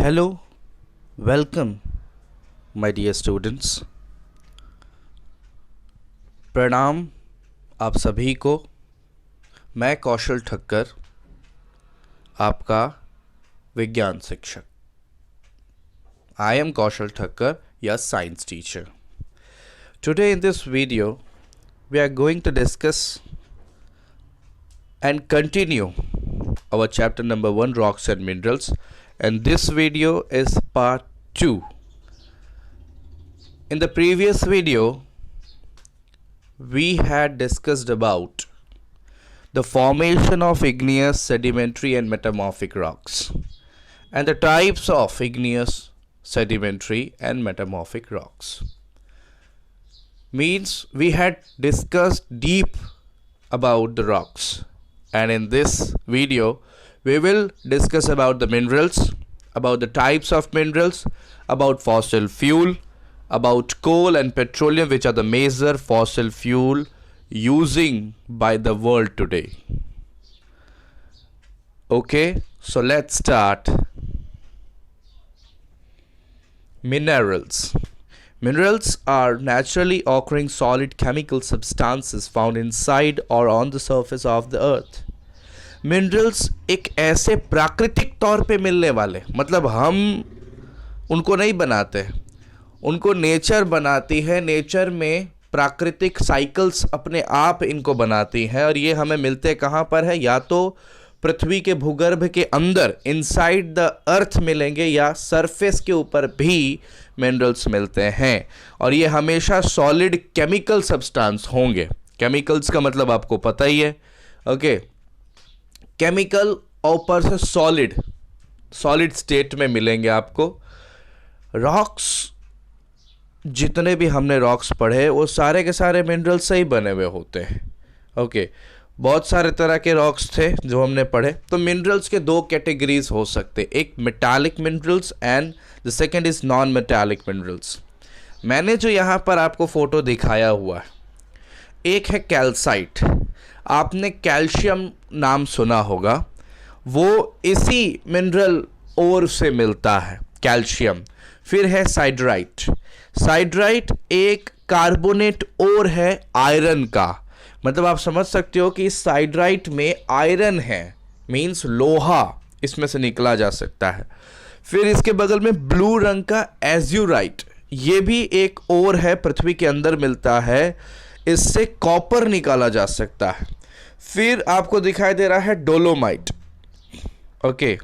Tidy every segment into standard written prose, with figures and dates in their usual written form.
Hello, welcome, my dear students. प्रणाम आप सभी को। मैं कौशल ठक्कर, आपका विज्ञान शिक्षक। I am Kaushal Thakkar, your science teacher. Today in this video, we are going to discuss and continue our chapter number 1, Rocks and Minerals, and this video is part 2. In the previous video, we had discussed about the formation of igneous, sedimentary and metamorphic rocks and the types of igneous, sedimentary and metamorphic rocks. Means we had discussed deep about the rocks, and in this video we will discuss about the minerals, about the types of minerals, about fossil fuel, about coal and petroleum, which are the major fossil fuel using by the world today. Okay, so let's start. Minerals. Minerals are naturally occurring solid chemical substances found inside or on the surface of the earth. Minerals एक ऐसे प्राकृतिक तौर पे मिलने वाले, मतलब हम उनको नहीं बनाते, उनको नेचर बनाती है। नेचर में प्राकृतिक साइकिल्स अपने आप इनको बनाती हैं और ये हमें मिलते कहाँ पर है? या तो पृथ्वी के भूगर्भ के अंदर इनसाइड द अर्थ मिलेंगे, या सरफेस के ऊपर भी मिनरल्स मिलते हैं, और ये हमेशा सॉलिड केमिकल सब्सटेंस होंगे। केमिकल्स का मतलब आपको पता ही है। ओके, केमिकल और ऊपर से सॉलिड स्टेट में मिलेंगे आपको। रॉक्स, जितने भी हमने रॉक्स पढ़े वो सारे के सारे मिनरल से ही बने हुए होते हैं। ओके, बहुत सारे तरह के रॉक्स थे जो हमने पढ़े। तो मिनरल्स के दो कैटेगरीज हो सकते, एक metallic minerals and the second is non metallic minerals. मैंने जो यहाँ पर आपको फोटो दिखाया हुआ है, एक है कैल्साइट। आपने कैल्शियम नाम सुना होगा, वो इसी मिनरल ओर से मिलता है, कैल्शियम। फिर है साइड्राइट। साइड्राइट एक कार्बोनेट ओर है आयरन का, मतलब आप समझ सकते हो कि इस साइड्राइट में आयरन है, मींस लोहा इसमें से निकला जा सकता है। फिर इसके बगल में ब्लू रंग का एज्यूराइट, ये भी एक ओर है, पृथ्वी के अंदर मिलता है, इससे कॉपर निकाला जा सकता है। फिर आपको दिखाई दे रहा है डोलोमाइट। ओके,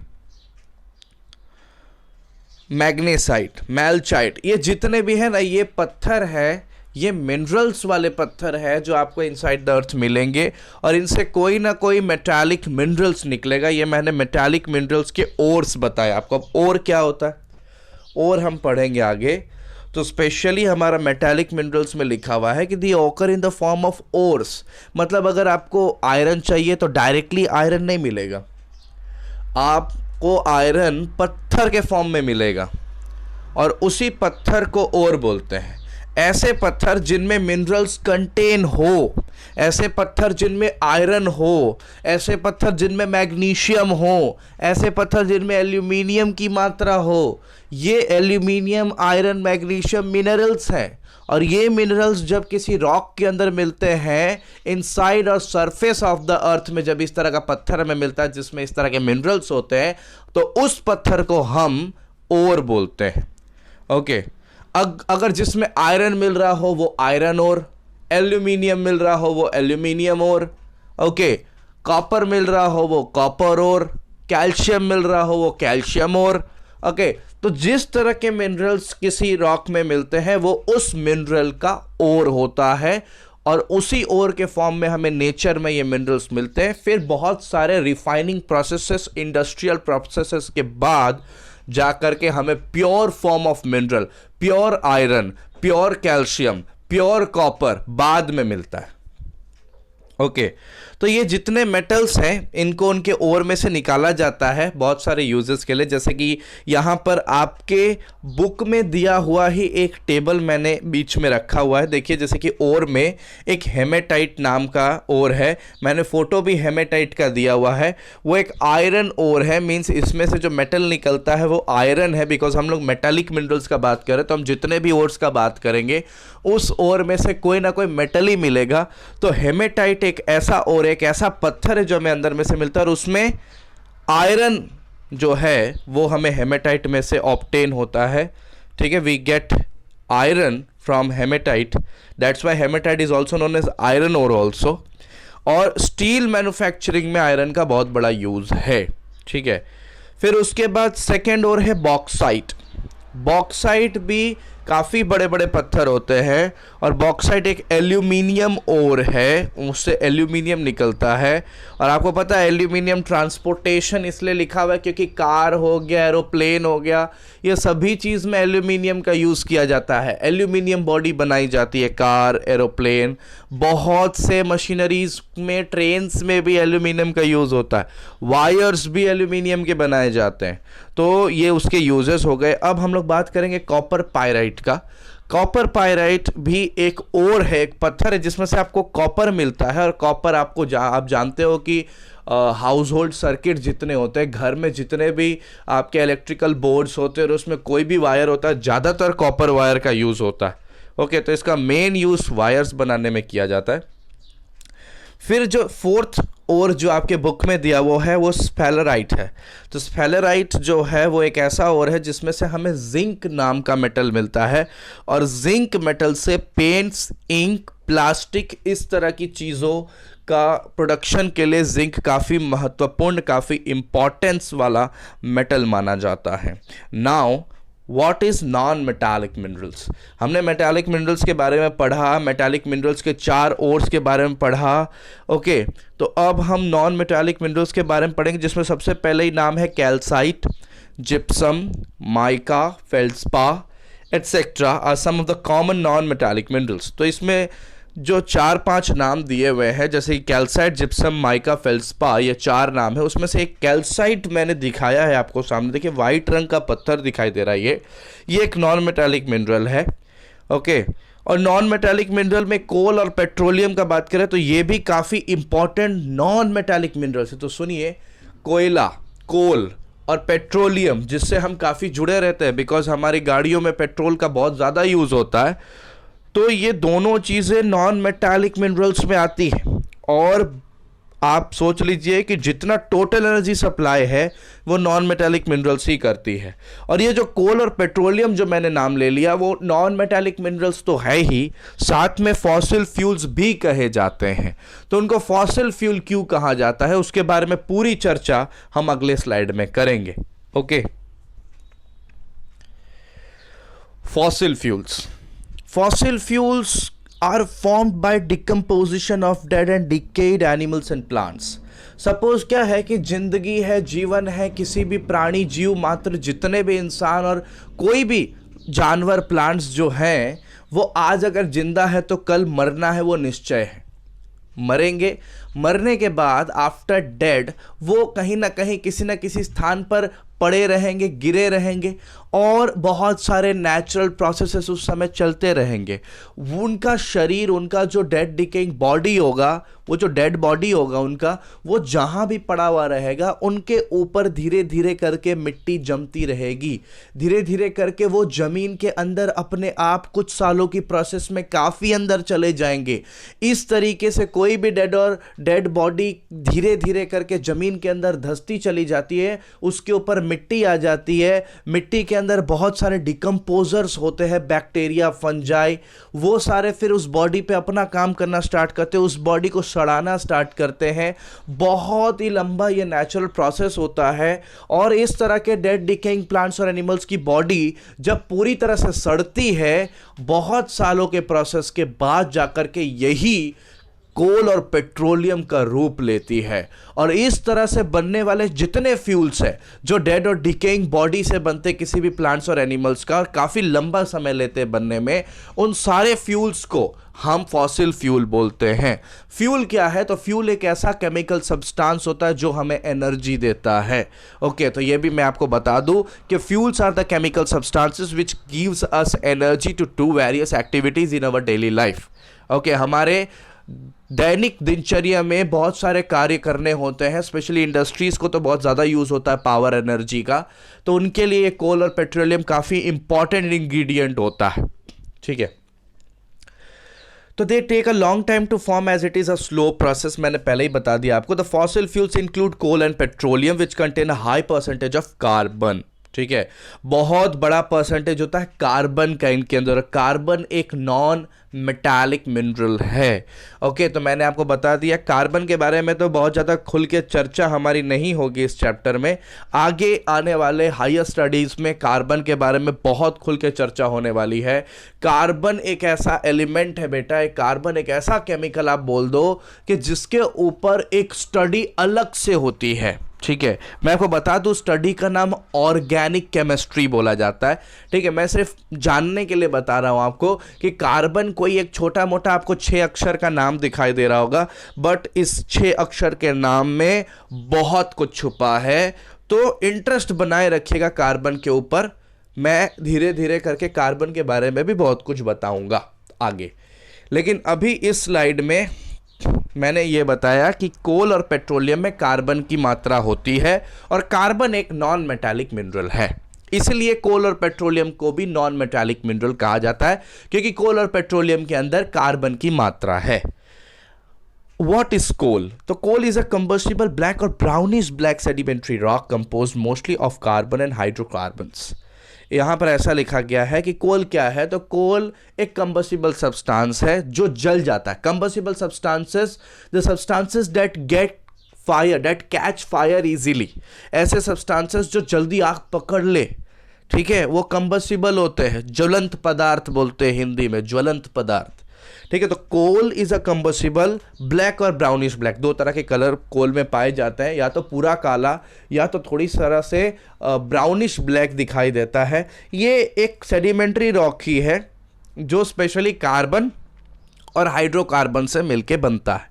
मैग्नेसाइट, मैल्चाइट, ये जितने भी है ना, ये पत्थर है, ये मिनरल्स वाले पत्थर है जो आपको इनसाइड द अर्थ मिलेंगे, और इनसे कोई ना कोई मेटालिक मिनरल्स निकलेगा। ये मैंने मेटालिक मिनरल्स के ओर्स बताया आपको। अब ओर क्या होता है, ओर हम पढ़ेंगे आगे। तो स्पेशली हमारा मेटालिक मिनरल्स में लिखा हुआ है कि the occur in the form of ores, मतलब अगर आपको आयरन चाहिए तो डायरेक्टली आयरन नहीं मिलेगा, आपको आयरन पत्थर के फॉर्म में मिलेगा, और उसी पत्थर को ओर बोलते हैं। ऐसे पत्थर जिनमें मिनरल्स कंटेन हो, ऐसे पत्थर जिनमें आयरन हो, ऐसे पत्थर जिनमें मैग्नीशियम हो, ऐसे पत्थर जिनमें एल्यूमिनियम की मात्रा हो, ये एल्यूमिनियम, आयरन, मैग्नीशियम मिनरल्स हैं। और ये मिनरल्स जब किसी रॉक के अंदर मिलते हैं, इनसाइड और सरफेस ऑफ द अर्थ में, जब इस तरह का पत्थर हमें मिलता है जिसमें इस तरह के मिनरल्स होते हैं, तो उस पत्थर को हम ओर बोलते हैं। ओके, अगर जिसमें आयरन मिल रहा हो वो आयरन ओर, एल्यूमिनियम मिल रहा हो वो एल्यूमिनियम ओर, ओके, कॉपर मिल रहा हो वो कॉपर ओर, कैल्शियम मिल रहा हो वो कैल्शियम ओर। ओके, तो जिस तरह के मिनरल्स किसी रॉक में मिलते हैं वो उस मिनरल का ओर होता है, और उसी ओर के फॉर्म में हमें नेचर में ये मिनरल्स मिलते हैं। फिर बहुत सारे रिफाइनिंग प्रोसेसेस, इंडस्ट्रियल प्रोसेसेस के बाद जाकर के हमें pure form of mineral, pure iron, pure calcium, pure copper बाद में मिलता है। ओके तो ये जितने मेटल्स हैं इनको उनके ओर में से निकाला जाता है बहुत सारे यूजेस के लिए, जैसे कि यहाँ पर आपके बुक में दिया हुआ ही एक टेबल मैंने बीच में रखा हुआ है। देखिए जैसे कि ओर में एक हेमेटाइट नाम का ओर है, मैंने फोटो भी हेमेटाइट का दिया हुआ है। वो एक आयरन ओर है, मीन्स इसमें से जो मेटल निकलता है वो आयरन है। बिकॉज हम लोग मेटालिक मिनरल्स का बात करें तो हम जितने भी ओर्स का बात करेंगे उस ओर में से कोई ना कोई मेटल ही मिलेगा। तो हेमेटाइट एक ऐसा ओर, एक ऐसा पत्थर है जो हमें अंदर में से मिलता है और उसमें आयरन जो है वो हमें हेमेटाइट में से ऑब्टेन होता है। ठीक है, we get iron from hematite, that's why hematite is also known as iron ore also. और स्टील मैन्युफैक्चरिंग में आयरन का बहुत बड़ा यूज है। ठीक है, फिर उसके बाद सेकेंड ओर है बॉक्साइट। बॉक्साइट भी काफ़ी बड़े बड़े पत्थर होते हैं और बॉक्साइट एक एल्यूमिनियम ओर है, उससे एल्यूमिनियम निकलता है। और आपको पता है एल्यूमिनियम ट्रांसपोर्टेशन इसलिए लिखा हुआ है क्योंकि कार हो गया, एरोप्लेन हो गया, ये सभी चीज़ में एल्यूमिनियम का यूज़ किया जाता है। एल्यूमिनियम बॉडी बनाई जाती है, कार, एरोप्लेन, बहुत से मशीनरीज में, ट्रेन्स में भी एल्यूमिनियम का यूज़ होता है, वायर्स भी एल्यूमिनियम के बनाए जाते हैं। तो ये उसके यूजेस हो गए। अब हम लोग बात करेंगे कॉपर पायराइट का। कॉपर पायराइट भी एक और है, एक पत्थर है जिसमें से आपको कॉपर मिलता है। और कॉपर आपको आप जानते हो कि हाउस होल्ड सर्किट जितने होते हैं, घर में जितने भी आपके इलेक्ट्रिकल बोर्ड्स होते हैं और उसमें कोई भी वायर होता है, ज़्यादातर कॉपर वायर का यूज़ होता है। ओके, तो इसका मेन यूज़ वायर्स बनाने में किया जाता है। फिर जो फोर्थ और जो आपके बुक में दिया वो है वो स्फेलराइट है। तो स्फेलराइट जो है वो एक ऐसा और है जिसमें से हमें जिंक नाम का मेटल मिलता है और जिंक मेटल से पेंट्स, इंक, प्लास्टिक, इस तरह की चीज़ों का प्रोडक्शन के लिए जिंक काफ़ी महत्वपूर्ण, काफ़ी इम्पोर्टेंस वाला मेटल माना जाता है। Now what is non metallic minerals. हमने मेटालिक मिनरल्स के बारे में पढ़ा, मेटालिक मिनरल्स के 4 ओर्स के बारे में पढ़ा। ओके, तो अब हम नॉन मेटालिक मिनरल्स के बारे में पढ़ेंगे जिसमें सबसे पहले ही नाम है calcite, gypsum, mica, feldspar etcetera are some of the common non metallic minerals. तो इसमें जो 4-5 नाम दिए हुए हैं जैसे कि कैल्साइट, जिप्सम, माइका, फेल्ड्स्पा, ये 4 नाम है। उसमें से एक कैल्साइट मैंने दिखाया है आपको सामने, देखिए वाइट रंग का पत्थर दिखाई दे रहा है, ये एक नॉन मेटालिक मिनरल है। ओके, और नॉन मेटालिक मिनरल में कोल और पेट्रोलियम का बात करें तो ये भी काफ़ी इंपॉर्टेंट नॉन मेटालिक मिनरल्स है। तो सुनिए, कोयला, कोल और पेट्रोलियम जिससे हम काफ़ी जुड़े रहते हैं बिकॉज हमारी गाड़ियों में पेट्रोल का बहुत ज़्यादा यूज़ होता है। तो ये दोनों चीज़ें नॉन मेटालिक मिनरल्स में आती हैं। और आप सोच लीजिए कि जितना टोटल एनर्जी सप्लाई है वो नॉन मेटालिक मिनरल्स ही करती है। और ये जो कोल और पेट्रोलियम जो मैंने नाम ले लिया वो नॉन मेटालिक मिनरल्स तो है ही, साथ में फॉसिल फ्यूल्स भी कहे जाते हैं। तो उनको फॉसिल फ्यूल क्यों कहा जाता है उसके बारे में पूरी चर्चा हम अगले स्लाइड में करेंगे। Okay, fossil fuels. Fossil fuels are formed by decomposition of dead and decayed animals and plants. Suppose क्या है कि जिंदगी है, जीवन है, किसी भी प्राणी, जीव मात्र, जितने भी इंसान और कोई भी जानवर, प्लांट्स जो हैं वो आज अगर जिंदा है तो कल मरना है, वो निश्चय है, मरेंगे। मरने के बाद आफ्टर डेड वो कहीं ना कहीं किसी ना किसी स्थान पर पड़े रहेंगे, गिरे रहेंगे और बहुत सारे नेचुरल प्रोसेसेस उस समय चलते रहेंगे। उनका शरीर, उनका जो डेड डिकेइंग बॉडी होगा, वो जो डेड बॉडी होगा उनका, वो जहाँ भी पड़ा हुआ रहेगा उनके ऊपर धीरे धीरे करके मिट्टी जमती रहेगी। धीरे धीरे करके वो ज़मीन के अंदर अपने आप कुछ सालों की प्रोसेस में काफ़ी अंदर चले जाएंगे। इस तरीके से कोई भी डेड बॉडी धीरे धीरे करके ज़मीन के अंदर धंसती चली जाती है, उसके ऊपर मिट्टी आ जाती है। मिट्टी के अंदर बहुत सारे डिकम्पोजर्स होते हैं, बैक्टीरिया, फंजाई, वो सारे फिर उस बॉडी पे अपना काम करना स्टार्ट करते हैं, उस बॉडी को सड़ाना स्टार्ट करते हैं। बहुत ही लंबा ये नेचुरल प्रोसेस होता है। और इस तरह के डेड डिकेइंग प्लांट्स और एनिमल्स की बॉडी जब पूरी तरह से सड़ती है, बहुत सालों के प्रोसेस के बाद जाकर के यही कोल और पेट्रोलियम का रूप लेती है। और इस तरह से बनने वाले जितने फ्यूल्स हैं जो डेड और डिकेइंग बॉडी से बनते किसी भी प्लांट्स और एनिमल्स का, और काफ़ी लंबा समय लेते हैं बनने में, उन सारे फ्यूल्स को हम फॉसिल फ्यूल बोलते हैं। फ्यूल क्या है? तो फ्यूल एक ऐसा केमिकल सब्सटेंस होता है जो हमें एनर्जी देता है। ओके, तो ये भी मैं आपको बता दूं कि fuels are the chemical substances which gives us energy to do various activities in our daily life. Okay, हमारे दैनिक दिनचर्या में बहुत सारे कार्य करने होते हैं, स्पेशली इंडस्ट्रीज को तो बहुत ज़्यादा यूज़ होता है पावर एनर्जी का, तो उनके लिए कोल और पेट्रोलियम काफ़ी इंपॉर्टेंट इंग्रेडिएंट होता है। ठीक है, तो they take a long time to form as it is a slow process. मैंने पहले ही बता दिया आपको। The fossil fuels include coal and petroleum which contain a high percentage of carbon. ठीक है, बहुत बड़ा परसेंटेज होता है कार्बन का इनके अंदर। कार्बन एक नॉन मेटालिक मिनरल है। ओके, तो मैंने आपको बता दिया कार्बन के बारे में तो बहुत ज़्यादा खुल के चर्चा हमारी नहीं होगी इस चैप्टर में। आगे आने वाले हायर स्टडीज़ में कार्बन के बारे में बहुत खुल के चर्चा होने वाली है। कार्बन एक ऐसा एलिमेंट है बेटा, एक कार्बन एक ऐसा केमिकल आप बोल दो कि जिसके ऊपर एक स्टडी अलग से होती है। ठीक है, मैं आपको बता दूं स्टडी का नाम ऑर्गेनिक केमिस्ट्री बोला जाता है। ठीक है, मैं सिर्फ जानने के लिए बता रहा हूं आपको कि कार्बन कोई एक छोटा मोटा आपको 6 अक्षर का नाम दिखाई दे रहा होगा, बट इस 6 अक्षर के नाम में बहुत कुछ छुपा है। तो इंटरेस्ट बनाए रखिएगा कार्बन के ऊपर। मैं धीरे धीरे करके कार्बन के बारे में भी बहुत कुछ बताऊंगा आगे, लेकिन अभी इस स्लाइड में मैंने ये बताया कि कोल और पेट्रोलियम में कार्बन की मात्रा होती है, और कार्बन एक नॉन मेटालिक मिनरल है। इसलिए कोल और पेट्रोलियम को भी नॉन मेटालिक मिनरल कहा जाता है, क्योंकि कोल और पेट्रोलियम के अंदर कार्बन की मात्रा है। What is coal? तो coal is a combustible black or brownish black sedimentary rock composed mostly of carbon and hydrocarbons. यहाँ पर ऐसा लिखा गया है कि कोल क्या है? तो कोल एक कंबस्टिबल सब्सटेंस है जो जल जाता है। Combustible substances, the substances that get fire, that catch fire easily. ऐसे सब्सटेंसेस जो जल्दी आग पकड़ ले, ठीक है, वो कंबस्टिबल होते हैं। ज्वलंत पदार्थ बोलते हैं हिंदी में, ज्वलंत पदार्थ। ठीक है, तो coal is a combustible black और ब्राउनिश ब्लैक, दो तरह के कलर कोल में पाए जाते हैं, या तो पूरा काला या तो थोड़ी तरह से ब्राउनिश ब्लैक दिखाई देता है। ये एक सेडिमेंट्री रॉक ही है जो स्पेशली कार्बन और हाइड्रोकार्बन से मिलके बनता है।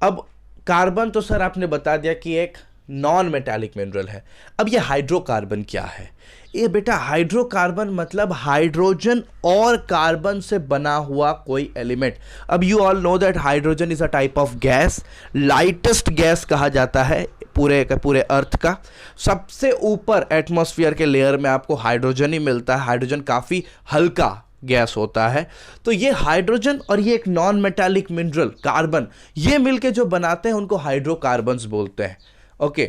अब कार्बन तो सर आपने बता दिया कि एक नॉन मेटालिक मिनरल है। अब ये हाइड्रोकार्बन क्या है? ये बेटा हाइड्रोकार्बन मतलब हाइड्रोजन और कार्बन से बना हुआ कोई एलिमेंट। अब you all know that hydrogen is a type of gas, lightest gas कहा जाता है पूरे अर्थ का। सबसे ऊपर एटमॉस्फेयर के लेयर में आपको हाइड्रोजन ही मिलता है। हाइड्रोजन काफ़ी हल्का गैस होता है। तो ये हाइड्रोजन और ये एक नॉन मेटालिक मिनरल कार्बन, ये मिलके जो बनाते हैं उनको हाइड्रोकार्बन्स बोलते हैं। ओके,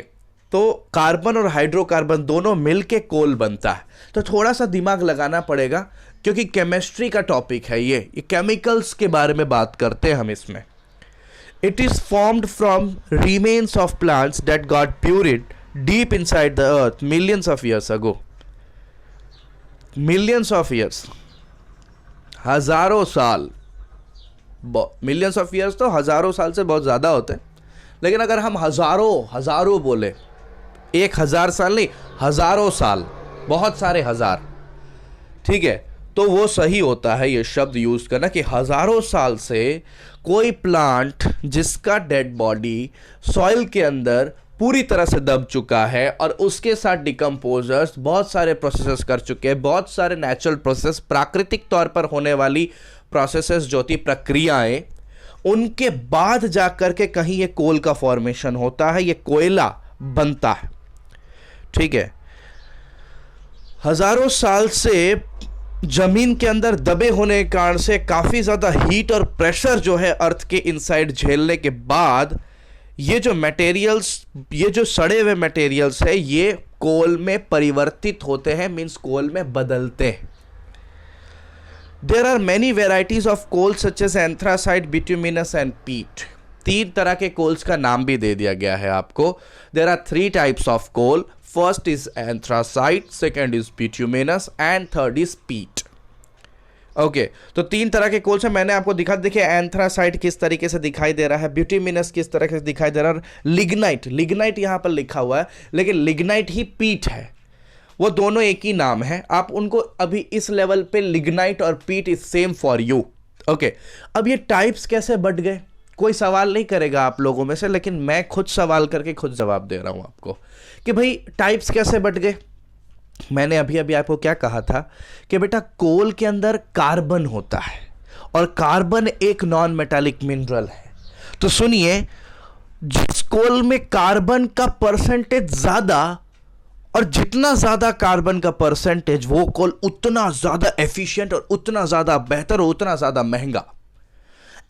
तो कार्बन और हाइड्रोकार्बन दोनों मिलके कोल बनता है। तो थोड़ा सा दिमाग लगाना पड़ेगा क्योंकि केमिस्ट्री का टॉपिक है ये केमिकल्स के बारे में बात करते हैं हम इसमें। It is formed from remains of plants that got buried deep inside the earth millions of years ago. Millions of years, हजारों साल। मिलियंस ऑफ ईयर्स तो हजारों साल से बहुत ज़्यादा होते हैं, लेकिन अगर हम हजारों बोले, 1000 साल नहीं, हजारों साल, बहुत सारे हजार, ठीक है, तो वो सही होता है ये शब्द यूज करना कि हजारों साल से कोई प्लांट जिसका डेड बॉडी सॉइल के अंदर पूरी तरह से दब चुका है और उसके साथ डिकम्पोजर्स बहुत सारे प्रोसेसेस कर चुके हैं, बहुत सारे नेचुरल प्रोसेस, प्राकृतिक तौर पर होने वाली प्रोसेसेस जो थी, प्रक्रियाएं, उनके बाद जाकर के कहीं ये कोल का फॉर्मेशन होता है, ये कोयला बनता है। ठीक है, हजारों साल से जमीन के अंदर दबे होने के कारण से काफी ज्यादा हीट और प्रेशर जो है अर्थ के इनसाइड झेलने के बाद ये जो मटेरियल्स, ये जो सड़े हुए मटेरियल्स है, ये कोल में परिवर्तित होते हैं, मींस कोल में बदलते हैं। There are many varieties of coal such as anthracite, bituminous and peat. 3 तरह के कोल्स का नाम भी दे दिया गया है आपको। There are 3 types of coal. First is anthracite, second is bituminous and third is peat. Okay तो तीन तरह के कोल्स हैं, मैंने आपको देखिए एंथ्रासाइट किस तरीके से दिखाई दे रहा है, ब्यूटिमिनस किस तरह से दिखाई दे रहा है, और लिग्नाइट, लिग्नाइट यहां पर लिखा हुआ है लेकिन लिग्नाइट ही पीट है, वो दोनों एक ही नाम है, आप उनको अभी इस लेवल पे लिग्नाइट और पीट is same for you. Okay अब ये टाइप्स कैसे बढ़ गए, कोई सवाल नहीं करेगा आप लोगों में से, लेकिन मैं खुद सवाल करके खुद जवाब दे रहा हूं आपको कि भाई टाइप्स कैसे बढ़ गए। मैंने अभी अभी आपको क्या कहा था कि बेटा कोल के अंदर कार्बन होता है और कार्बन एक नॉन मेटालिक मिनरल है। तो सुनिए, जिस कोल में कार्बन का परसेंटेज ज्यादा और जितना ज्यादा कार्बन का परसेंटेज वो कोल उतना ज्यादा एफिशिएंट और उतना ज्यादा बेहतर और उतना ज्यादा महंगा।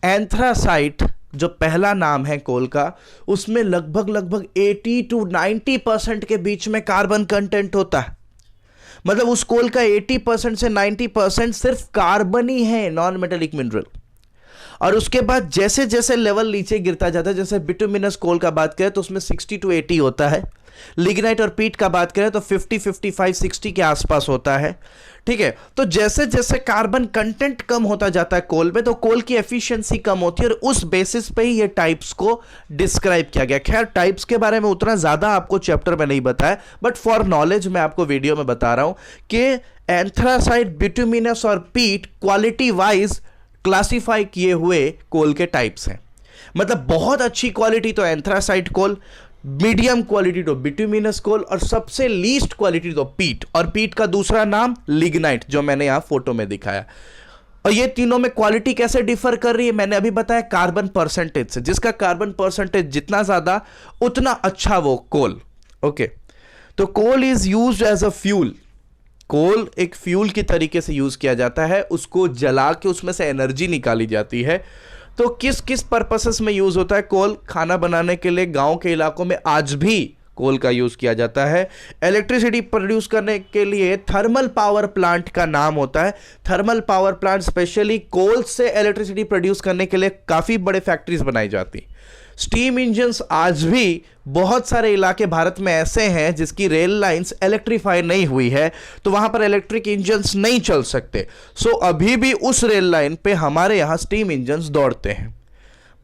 एंथ्रासाइट जो पहला नाम है कोल का, उसमें लगभग 80 to 90% के बीच में कार्बन कंटेंट होता है। मतलब उस कोल का 80% से 90% सिर्फ कार्बन ही है, नॉन मेटेलिक मिनरल। और उसके बाद जैसे जैसे लेवल नीचे गिरता जाता है, जैसे बिटुमिनस कोल का बात करें तो उसमें 60 to 80 होता है, लिग्नाइट और पीट का बात करें तो 50, 55, 60 के आसपास होता है। ठीक है, तो जैसे जैसे कार्बन कंटेंट कम होता जाता है कोल में, तो कोल की एफिशिएंसी कम होती है और उस बेसिस पे ही ये टाइप्स को डिस्क्राइब किया गया। खैर टाइप्स के बारे में उतना ज्यादा आपको चैप्टर में नहीं बताया, बट फॉर नॉलेज मैं आपको वीडियो में बता रहा हूं कि एंथ्रासाइट, बिटुमिनस और पीट क्वालिटी वाइज क्लासिफाई किए हुए कोल के टाइप्स हैं। मतलब बहुत अच्छी क्वालिटी तो एंथ्रासाइट कोल, मीडियम क्वालिटी तो बिटुमिनस कोल और सबसे लीस्ट क्वालिटी तो पीट, और पीट का दूसरा नाम लिग्नाइट जो मैंने यहां फोटो में दिखाया। और ये तीनों में क्वालिटी कैसे डिफर कर रही है मैंने अभी बताया, कार्बन परसेंटेज से, जिसका कार्बन परसेंटेज जितना ज्यादा उतना अच्छा वो कोल। ओके तो coal is used as a fuel, coal एक फ्यूल की तरीके से यूज किया जाता है, उसको जला के उसमें से एनर्जी निकाली जाती है। तो किस किस पर्पसेस में यूज होता है कोल? खाना बनाने के लिए गांव के इलाकों में आज भी कोल का यूज किया जाता है। इलेक्ट्रिसिटी प्रोड्यूस करने के लिए थर्मल पावर प्लांट का नाम होता है। थर्मल पावर प्लांट स्पेशली कोल से इलेक्ट्रिसिटी प्रोड्यूस करने के लिए काफी बड़े फैक्ट्रीज बनाई जाती। स्टीम इंजन्स आज भी बहुत सारे इलाके भारत में ऐसे हैं जिसकी रेल लाइंस इलेक्ट्रीफाई नहीं हुई है, तो वहां पर इलेक्ट्रिक इंजन्स नहीं चल सकते। सो अभी भी उस रेल लाइन पे हमारे यहां स्टीम इंजन्स दौड़ते हैं।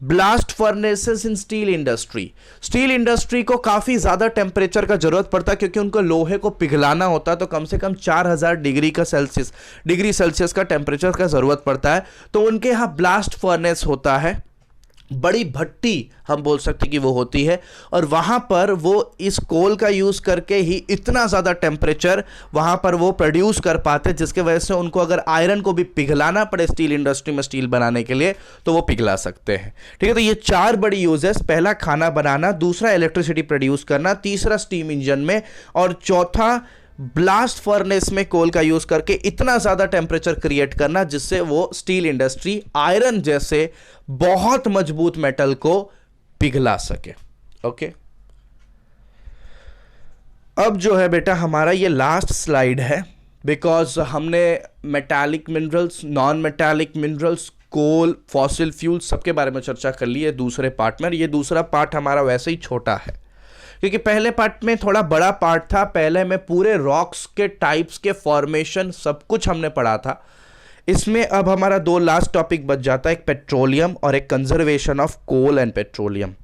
ब्लास्ट फर्नेसेस इन स्टील इंडस्ट्री, स्टील इंडस्ट्री को काफी ज्यादा टेम्परेचर का जरूरत पड़ता है क्योंकि उनको लोहे को पिघलाना होता है, तो कम से कम 4000 डिग्री सेल्सियस का टेम्परेचर का जरूरत पड़ता है। तो उनके यहां ब्लास्ट फर्नेस होता है, बड़ी भट्टी हम बोल सकते कि वो होती है, और वहां पर वो इस कोल का यूज करके ही इतना ज्यादा टेम्परेचर वहां पर वो प्रोड्यूस कर पाते, जिसके वजह से उनको अगर आयरन को भी पिघलाना पड़े स्टील इंडस्ट्री में स्टील बनाने के लिए तो वो पिघला सकते हैं। ठीक है, तो ये चार बड़ी यूजेस, पहला खाना बनाना, दूसरा इलेक्ट्रिसिटी प्रोड्यूस करना, तीसरा स्टीम इंजन में, और चौथा ब्लास्ट फर्नेस में कोल का यूज करके इतना ज्यादा टेम्परेचर क्रिएट करना जिससे वो स्टील इंडस्ट्री आयरन जैसे बहुत मजबूत मेटल को पिघला सके। ओके, अब जो है बेटा हमारा ये लास्ट स्लाइड है, बिकॉज हमने metallic minerals, non metallic minerals, coal, fossil fuel सबके बारे में चर्चा कर ली है दूसरे पार्ट में। ये दूसरा पार्ट हमारा वैसे ही छोटा है क्योंकि पहले पार्ट में थोड़ा बड़ा पार्ट था। पहले में पूरे रॉक्स के टाइप्स के फॉर्मेशन सब कुछ हमने पढ़ा था। इसमें अब हमारा दो लास्ट टॉपिक बच जाता है, एक पेट्रोलियम और एक conservation of coal and petroleum.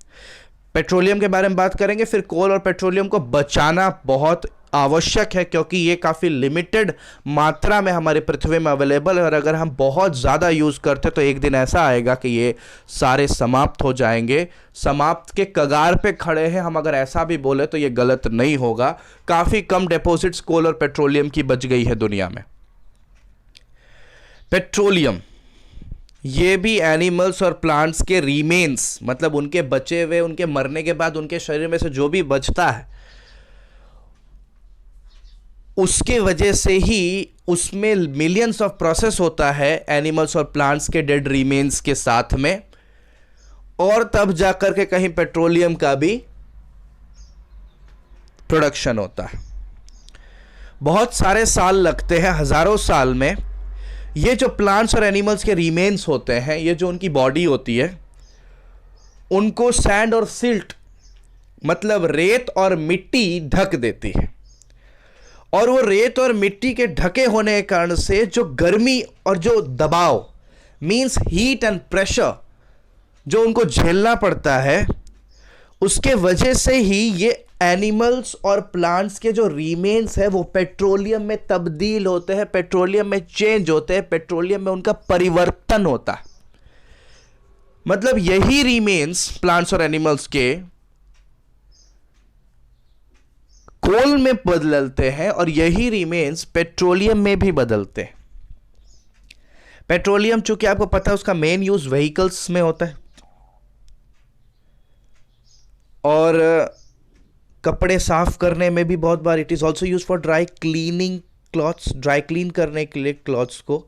Petroleum के बारे में बात करेंगे, फिर कोल और पेट्रोलियम को बचाना बहुत आवश्यक है क्योंकि ये काफ़ी लिमिटेड मात्रा में हमारी पृथ्वी में अवेलेबल है, और अगर हम बहुत ज़्यादा यूज़ करते तो एक दिन ऐसा आएगा कि ये सारे समाप्त हो जाएंगे, समाप्त के कगार पे खड़े हैं हम। अगर ऐसा भी बोले तो ये गलत नहीं होगा। काफ़ी कम डिपॉजिट्स कोल और पेट्रोलियम की बच गई है दुनिया में। पेट्रोलियम ये भी एनिमल्स और प्लांट्स के रीमेन्स, मतलब उनके बचे हुए, उनके मरने के बाद उनके शरीर में से जो भी बचता है उसके वजह से ही उसमें मिलियंस ऑफ प्रोसेस होता है एनिमल्स और प्लांट्स के डेड रीमेन्स के साथ में, और तब जाकर के कहीं पेट्रोलियम का भी प्रोडक्शन होता है। बहुत सारे साल लगते हैं, हजारों साल में। ये जो प्लांट्स और एनिमल्स के रीमेन्स होते हैं, ये जो उनकी बॉडी होती है, उनको सैंड और सिल्ट मतलब रेत और मिट्टी ढक देती है, और वो रेत और मिट्टी के ढके होने के कारण से जो गर्मी और जो दबाव मींस हीट एंड प्रेशर जो उनको झेलना पड़ता है, उसके वजह से ही ये एनिमल्स और प्लांट्स के जो रीमेन्स है वो पेट्रोलियम में तब्दील होते हैं, पेट्रोलियम में चेंज होते हैं, पेट्रोलियम में उनका परिवर्तन होता है। मतलब यही रीमेन्स प्लांट्स और एनिमल्स के कोल में बदलते हैं और यही रीमेन्स पेट्रोलियम में भी बदलते हैं। पेट्रोलियम चूंकि आपको पता है उसका मेन यूज व्हीकल्स में होता है और कपड़े साफ करने में भी बहुत बार it is also use for dry cleaning clothes, dry clean करने के लिए क्लॉथ्स को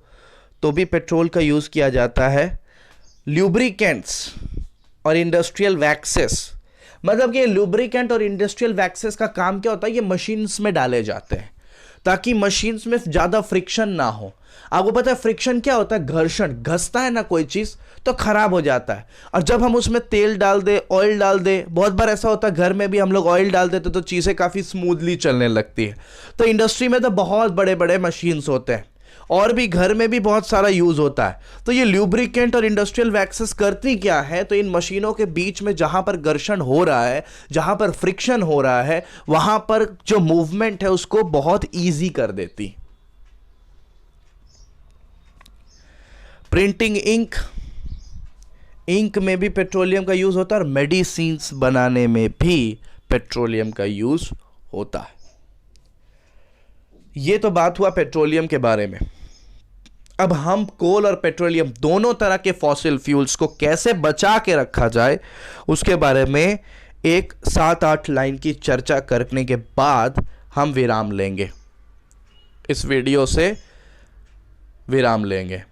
तो भी पेट्रोल का यूज किया जाता है। ल्यूब्रिकेंट्स और इंडस्ट्रियल वैक्सेस, मतलब कि लुब्रिकेंट और इंडस्ट्रियल वैक्सेस का काम क्या होता है, ये मशीन्स में डाले जाते हैं ताकि मशीन्स में ज्यादा फ्रिक्शन ना हो। आपको पता है फ्रिक्शन क्या होता है, घर्षण, घसता है ना कोई चीज तो खराब हो जाता है। और जब हम उसमें तेल डाल दे, ऑयल डाल दे, बहुत बार ऐसा होता है घर में भी हम लोग ऑयल डाल देते तो चीजें काफी स्मूथली चलने लगती है। तो इंडस्ट्री में तो बहुत बड़े बड़े मशीन्स होते हैं और भी घर में भी बहुत सारा यूज होता है। तो ये ल्यूब्रिकेंट और इंडस्ट्रियल वैक्सेस करती क्या है, तो इन मशीनों के बीच में जहां पर घर्षण हो रहा है, जहां पर फ्रिक्शन हो रहा है, वहां पर जो मूवमेंट है उसको बहुत इजी कर देती। प्रिंटिंग इंक, इंक में भी पेट्रोलियम का यूज होता है और मेडिसिन्स बनाने में भी पेट्रोलियम का यूज होता है। ये तो बात हुआ पेट्रोलियम के बारे में। अब हम कोल और पेट्रोलियम दोनों तरह के फॉसिल फ्यूल्स को कैसे बचा के रखा जाए उसके बारे में एक 7-8 लाइन की चर्चा करने के बाद हम विराम लेंगे, इस वीडियो से विराम लेंगे।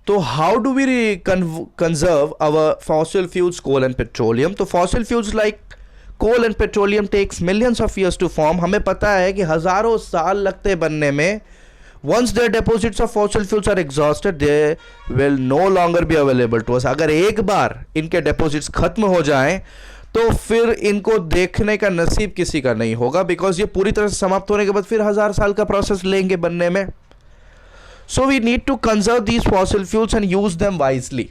तो how do we conserve our fossil fuels coal and petroleum? तो fossil fuels like coal and petroleum takes millions of years to form. हमें पता है कि हजारों साल लगते बनने में। Once their deposits of fossil fuels are exhausted they will no longer be available to us. अगर एक बार इनके डिपॉजिट्स खत्म हो जाएं तो फिर इनको देखने का नसीब किसी का नहीं होगा, बिकॉज ये पूरी तरह से समाप्त होने के बाद फिर 1000 साल का प्रोसेस लेंगे बनने में। So we need to conserve these fossil fuels and use them wisely.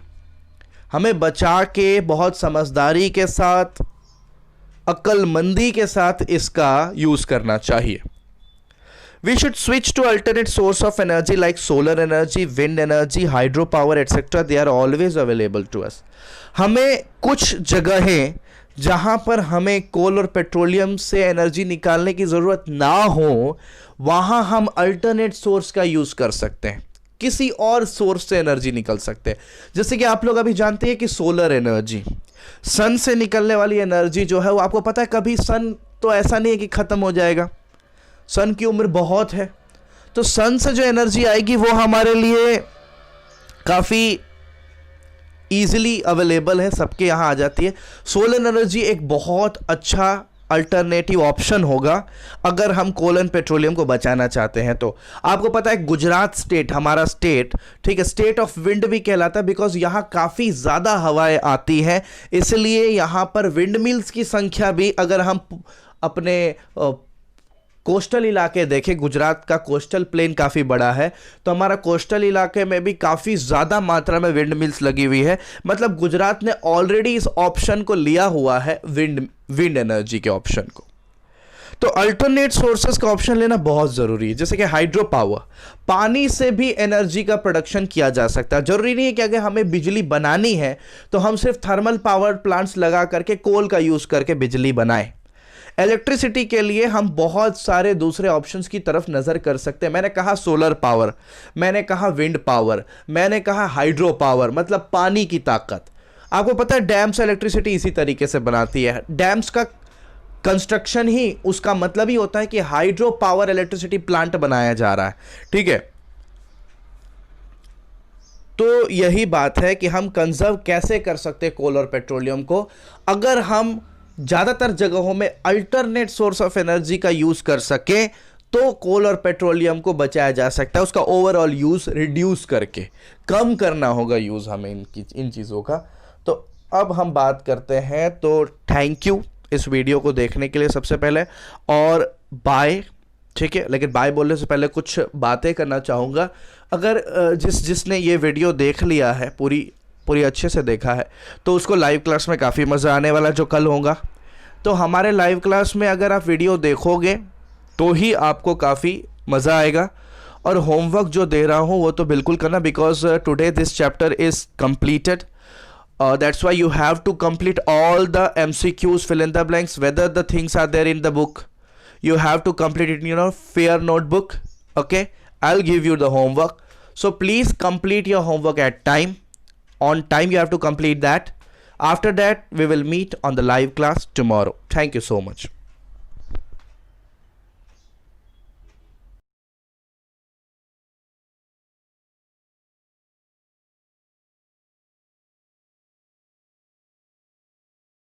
हमें बचा के बहुत समझदारी के साथ, अक्लमंदी के साथ इसका यूज करना चाहिए। We should switch to alternate source of energy like solar energy, wind energy, hydro power, etc. They are always available to us. हमें कुछ जगहें जहां पर हमें कोल और पेट्रोलियम से एनर्जी निकालने की जरूरत ना हो, वहां हम अल्टरनेट सोर्स का यूज कर सकते हैं, किसी और सोर्स से एनर्जी निकल सकते हैं। जैसे कि आप लोग अभी जानते हैं कि सोलर एनर्जी, सन से निकलने वाली एनर्जी जो है वो आपको पता है कभी सन तो ऐसा नहीं है कि खत्म हो जाएगा, सन की उम्र बहुत है। तो सन से जो एनर्जी आएगी वो हमारे लिए काफ़ी इजीली अवेलेबल है, सबके यहाँ आ जाती है। सोलर एनर्जी एक बहुत अच्छा अल्टरनेटिव ऑप्शन होगा अगर हम कोल एंड पेट्रोलियम को बचाना चाहते हैं। तो आपको पता है गुजरात स्टेट, हमारा स्टेट, ठीक है, स्टेट ऑफ विंड भी कहलाता है, बिकॉज यहाँ काफ़ी ज़्यादा हवाएं आती हैं, इसलिए यहाँ पर विंड मिल्स की संख्या भी, अगर हम अपने कोस्टल इलाके देखें, गुजरात का कोस्टल प्लेन काफ़ी बड़ा है, तो हमारा कोस्टल इलाके में भी काफ़ी ज़्यादा मात्रा में विंड मिल्स लगी हुई है। मतलब गुजरात ने ऑलरेडी इस ऑप्शन को लिया हुआ है, विंड एनर्जी के ऑप्शन को। तो अल्टरनेट सोर्सेस का ऑप्शन लेना बहुत ज़रूरी है। जैसे कि हाइड्रो पावर, पानी से भी एनर्जी का प्रोडक्शन किया जा सकता है। जरूरी नहीं है कि अगर हमें बिजली बनानी है तो हम सिर्फ थर्मल पावर प्लांट्स लगा करके, कोल का यूज़ करके बिजली बनाएं। इलेक्ट्रिसिटी के लिए हम बहुत सारे दूसरे ऑप्शंस की तरफ नज़र कर सकते हैं। मैंने कहा सोलर पावर, मैंने कहा विंड पावर, मैंने कहा हाइड्रो पावर, मतलब पानी की ताकत। आपको पता है डैम्स इलेक्ट्रिसिटी इसी तरीके से बनाती है। डैम्स का कंस्ट्रक्शन ही उसका मतलब ही होता है कि हाइड्रो पावर इलेक्ट्रिसिटी प्लांट बनाया जा रहा है, ठीक है। तो यही बात है कि हम कंजर्व कैसे कर सकते हैं कोल और पेट्रोलियम को। अगर हम ज़्यादातर जगहों में अल्टरनेट सोर्स ऑफ एनर्जी का यूज़ कर सके तो कोल और पेट्रोलियम को बचाया जा सकता है। उसका ओवरऑल यूज़ रिड्यूस करके कम करना होगा यूज़ हमें इन चीज़ों का। तो अब हम बात करते हैं। तो थैंक यू इस वीडियो को देखने के लिए सबसे पहले, और बाय। ठीक है, लेकिन बाय बोलने से पहले कुछ बातें करना चाहूँगा। अगर जिसने ये वीडियो देख लिया है, पूरी पूरी अच्छे से देखा है, तो उसको लाइव क्लास में काफ़ी मज़ा आने वाला जो कल होगा। तो हमारे लाइव क्लास में अगर आप वीडियो देखोगे तो ही आपको काफ़ी मज़ा आएगा। और होमवर्क जो दे रहा हूँ वो तो बिल्कुल करना, because today this chapter is completed. That's why you have to complete all the MCQs, fill in the blanks, whether the things are there in the book. You have to complete it in your fair notebook. Okay, I'll give you the homework. So please complete your homework at time. On time you have to complete that. After that, we will meet on the live class tomorrow. Thank you so much.